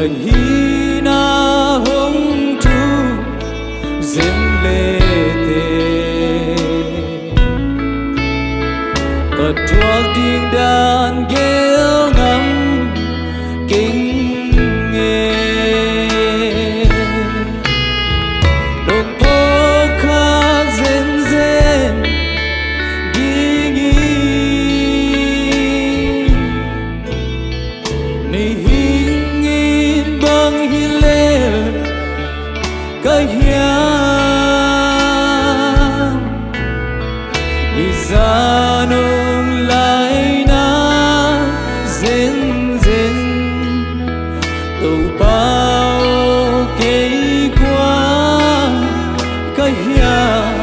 hina hong tu zem le te ka thuak ding dan gel ngam kinh nghe đồng phố khác zen zen đi nghi mi hình in băng hi lê ka hiam izanong lai na zen zen tàu bao cây qua ka hiam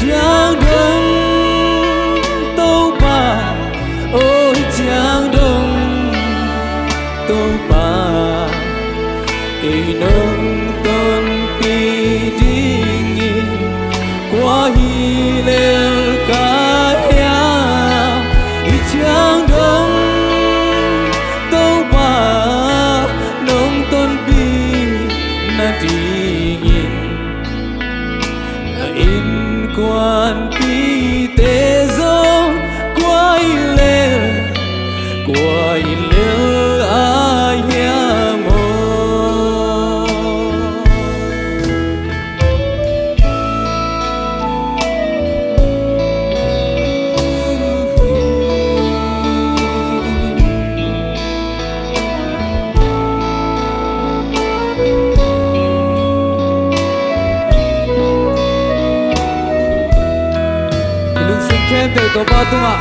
chang đông tàu ba ôi chang đông tàu ba cây nông tôn pi đi qua hi lel ka hiam chang đông tàu ba nông tôn pi na đi in quan pi te zo quay lên ai mo kem te to ba tunga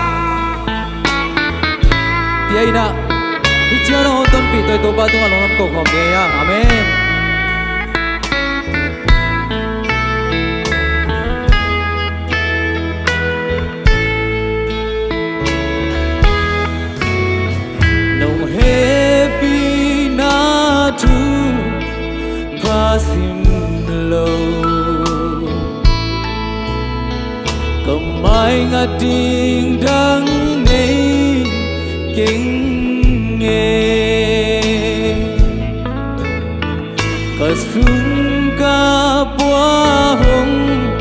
piai na ichano ton pi to ba tunga lonam ko khom ge ya amen nong happy na tu passing low mai ngã tiếng đắng này kinh nghe cả sung ca bua hồng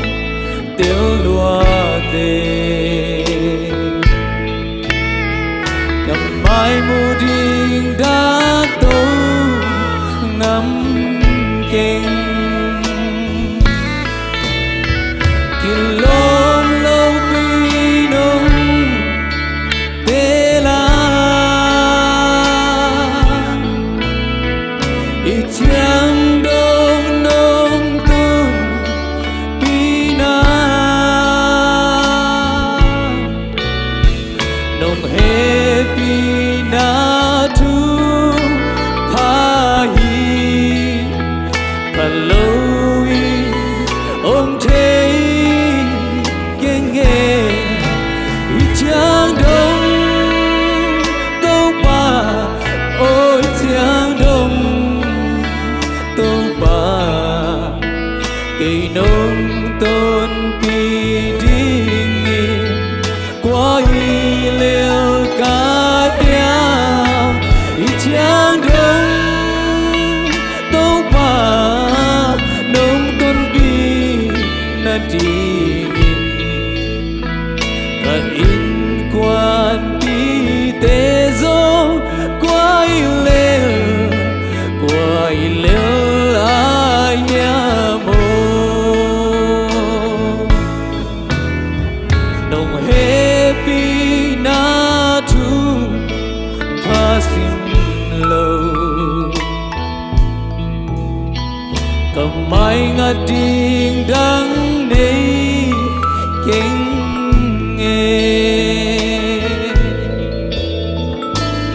tiêu lúa tê cầm mai mù đình đã tô ngắm kinh chang đông nông tôn pina nông he pina thu pha hi paloi ông thế kinh nghe chang đông tâu ba ôi chang đông tàu ba cây nông tôn pi đi qua hi leo cá hiam chang đông tàu ba nông tôn pi na đi cả in quan pi te zo qua hi leo nông happy na tu passing low cầm mai ngã tiếng đắng này kinh nghe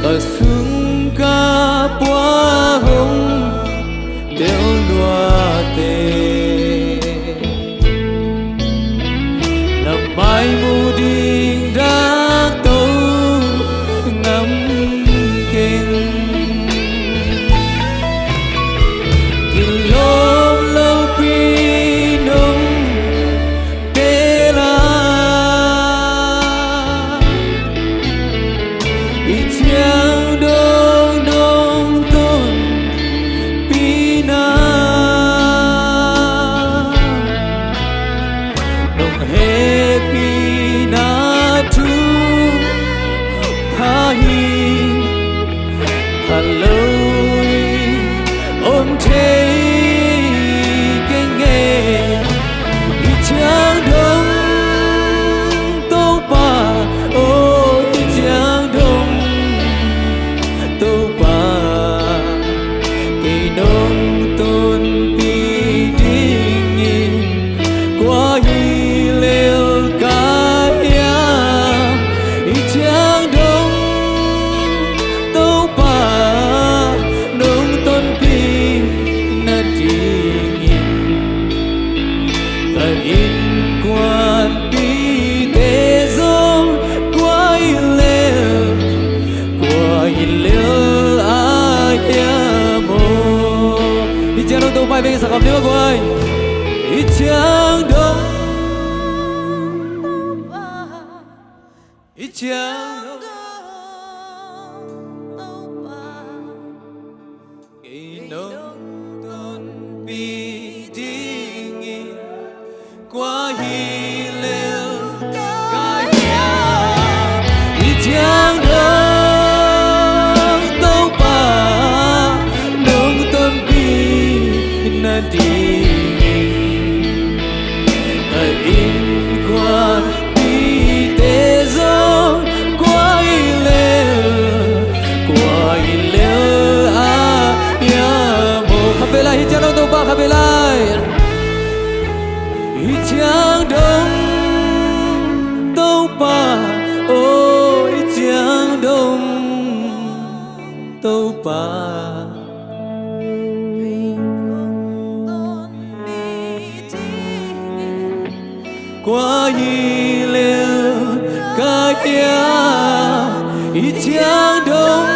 cả sung ca bua hồng tiêu lúa tê mai mù đình đã tô ngắm kinh lâu lâu pi nông tô bay bên sạc nếu của ai ít chang đông ít chang ngày nông tôn bi đi qua hi lêu cái nhà ít chang đông tàu ba nông tôn bi na đi in qua đi tế gió qua lêu à ya mo khắp về lại hít chang đông tàu ba khắp về lại hít chang đông tàu ba ôi hít chang đông tàu ba qua hi lêu cái nhà ít chang đông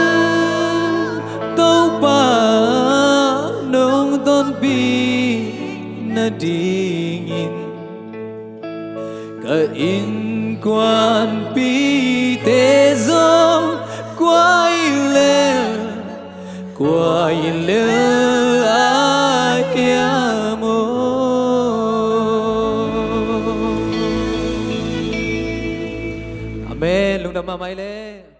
tàu ba nông tôn bi na đi nghìn cái in quan bi tế gió quay lêu ai kia mô Amen, lung đam ma mai lê.